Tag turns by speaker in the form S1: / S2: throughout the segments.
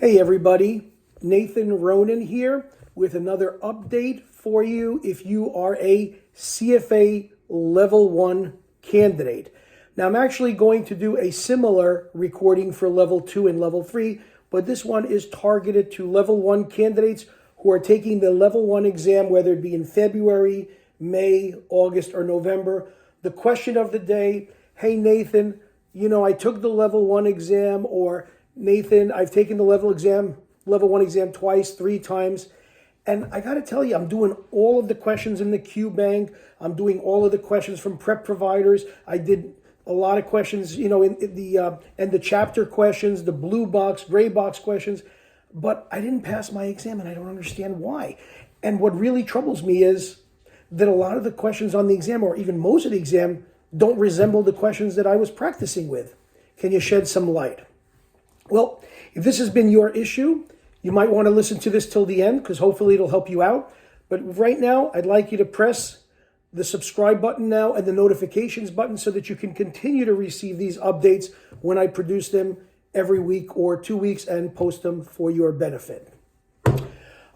S1: Hey everybody, Nathan Ronen here with another update for you if you are a CFA Level 1 candidate. Now I'm actually going to do a similar recording for Level 2 and Level 3, but this one is targeted to Level 1 candidates who are taking the Level 1 exam, whether it be in February, May, August, or November. The question of the day, hey Nathan, I took the Level 1 exam, or Nathan, I've taken the Level 1 exam twice, 3 times. And I got to tell you, I'm doing all of the questions in the Qbank. I'm doing all of the questions from prep providers. I did a lot of questions, in the chapter questions, the blue box, gray box questions. But I didn't pass my exam, and I don't understand why. And what really troubles me is that a lot of the questions on the exam, or even most of the exam, don't resemble the questions that I was practicing with. Can you shed some light? Well, if this has been your issue, you might want to listen to this till the end because hopefully it'll help you out. But right now, I'd like you to press the subscribe button now and the notifications button so that you can continue to receive these updates when I produce them every week or 2 weeks and post them for your benefit.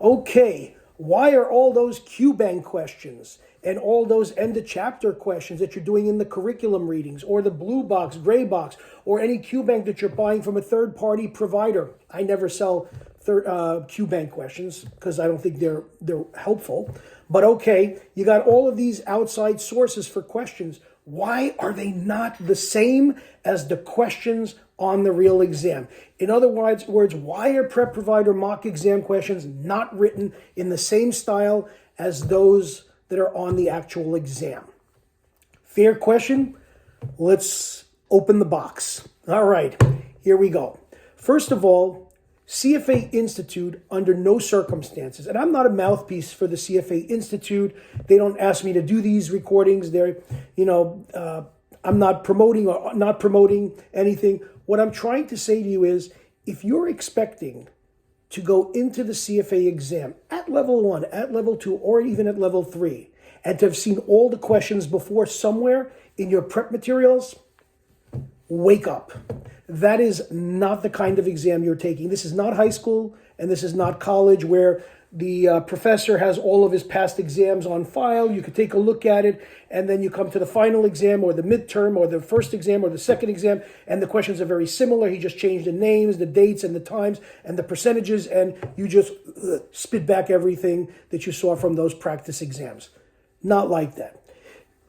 S1: Okay, why are all those Qbank questions and all those end of chapter questions that you're doing in the curriculum readings, or the blue box, gray box, or any Qbank that you're buying from a third-party provider? I never sell Qbank questions because I don't think they're helpful. But okay, you got all of these outside sources for questions. Why are they not the same as the questions on the real exam? In other words, why are prep provider mock exam questions not written in the same style as those that are on the actual exam? Fair question. Let's open the box. All right, here we go. First of all, CFA Institute, under no circumstances, and I'm not a mouthpiece for the CFA Institute. They don't ask me to do these recordings. I'm not promoting anything. What I'm trying to say to you is, if you're expecting to go into the CFA exam at Level 1, at Level 2, or even at Level 3, and to have seen all the questions before somewhere in your prep materials, wake up. That is not the kind of exam you're taking. This is not high school, and this is not college where the professor has all of his past exams on file. You could take a look at it, and then you come to the final exam or the midterm or the first exam or the second exam, and the questions are very similar. He just changed the names, the dates, and the times, and the percentages, and you just spit back everything that you saw from those practice exams. Not like that.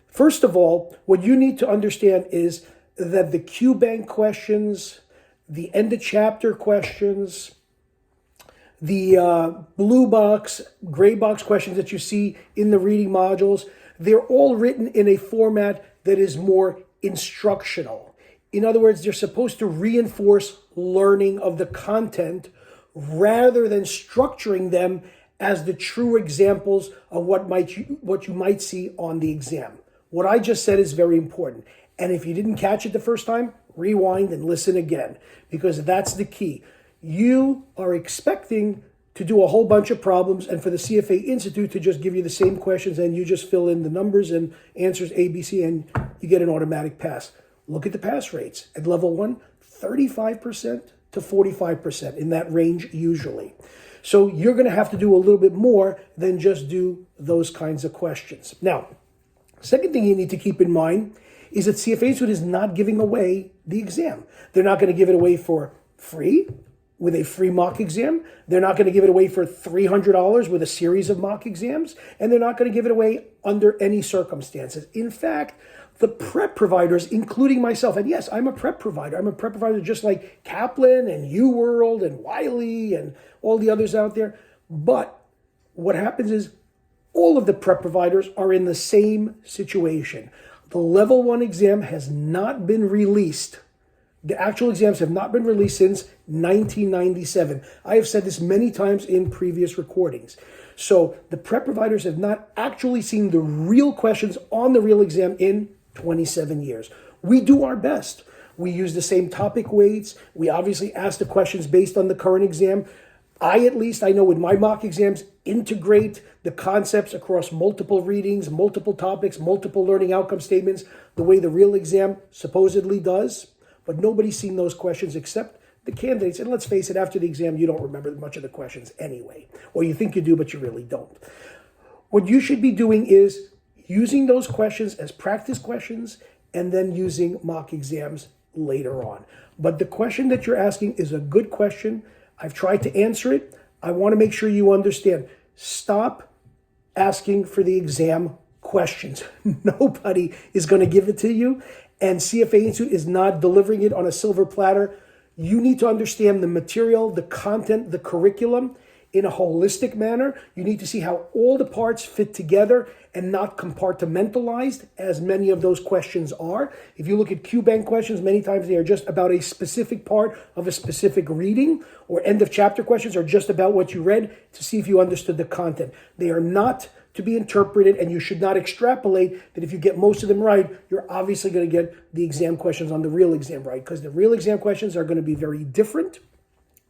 S1: First of all, what you need to understand is that the Qbank questions, the end of chapter questions, the blue box, gray box questions that you see in the reading modules, they're all written in a format that is more instructional. In other words, they're supposed to reinforce learning of the content rather than structuring them as the true examples of what you might see on the exam. What I just said is very important. And if you didn't catch it the first time, rewind and listen again, because that's the key. You are expecting to do a whole bunch of problems and for the CFA Institute to just give you the same questions and you just fill in the numbers and answers A, B, C, and you get an automatic pass. Look at the pass rates. At Level 1, 35% to 45%, in that range usually. So you're going to have to do a little bit more than just do those kinds of questions. Now, second thing you need to keep in mind is that CFA Institute is not giving away the exam. They're not going to give it away for free with a free mock exam. They're not going to give it away for $300 with a series of mock exams. And they're not going to give it away under any circumstances. In fact, the prep providers, including myself, and yes, I'm a prep provider. I'm a prep provider just like Kaplan and UWorld and Wiley and all the others out there. But what happens is all of the prep providers are in the same situation. The Level 1 exam has not been released. The actual exams have not been released since 1997. I have said this many times in previous recordings. So the prep providers have not actually seen the real questions on the real exam in 27 years. We do our best. We use the same topic weights. We obviously ask the questions based on the current exam. I know with my mock exams, integrate the concepts across multiple readings, multiple topics, multiple learning outcome statements, the way the real exam supposedly does. But nobody's seen those questions except the candidates, and let's face it, after the exam, you don't remember much of the questions anyway, or you think you do, but you really don't. What you should be doing is using those questions as practice questions and then using mock exams later on. But the question that you're asking is a good question. I've tried to answer it. I want to make sure you understand. Stop asking for the exam questions. Nobody is going to give it to you, and CFA Institute is not delivering it on a silver platter. You need to understand the material, the content, the curriculum in a holistic manner. You need to see how all the parts fit together and not compartmentalized, as many of those questions are. If you look at Qbank questions, many times they are just about a specific part of a specific reading, or end of chapter questions are just about what you read to see if you understood the content. They are not to be interpreted, and you should not extrapolate that if you get most of them right, you're obviously going to get the exam questions on the real exam right, because the real exam questions are going to be very different,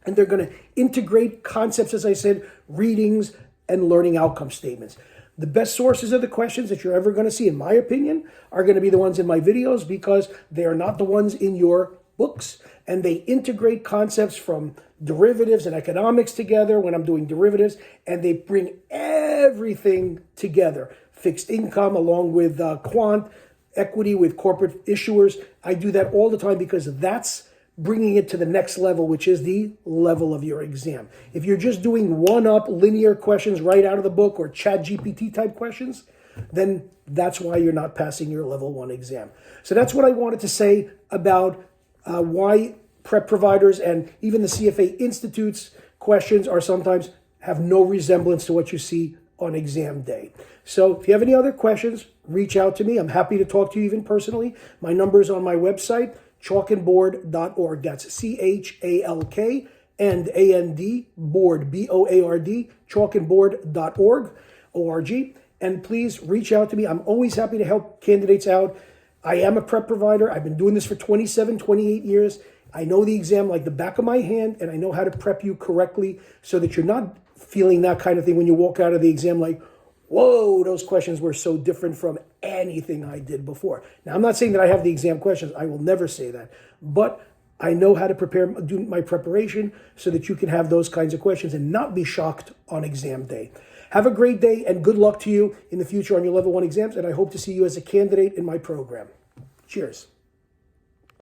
S1: and they're going to integrate concepts, as I said, readings and learning outcome statements. The best sources of the questions that you're ever going to see, in my opinion, are going to be the ones in my videos, because they are not the ones in your books, and they integrate concepts from derivatives and economics together when I'm doing derivatives, and they bring everything together. Fixed income along with quant, equity with corporate issuers. I do that all the time because that's bringing it to the next level, which is the level of your exam. If you're just doing one-up linear questions right out of the book or chat GPT type questions, then that's why you're not passing your level 1 exam. So that's what I wanted to say about why prep providers and even the CFA Institute's questions are sometimes have no resemblance to what you see on exam day. So if you have any other questions, reach out to me. I'm happy to talk to you even personally. My number is on my website, chalkandboard.org. That's CHALK and AND board, BOARD, chalkandboard.org, ORG. And please reach out to me. I'm always happy to help candidates out. I am a prep provider. I've been doing this for 27, 28 years. I know the exam like the back of my hand, and I know how to prep you correctly so that you're not feeling that kind of thing when you walk out of the exam like, whoa, those questions were so different from anything I did before. Now, I'm not saying that I have the exam questions. I will never say that. But I know how to do my preparation so that you can have those kinds of questions and not be shocked on exam day. Have a great day, and good luck to you in the future on your level 1 exams, and I hope to see you as a candidate in my program. Cheers.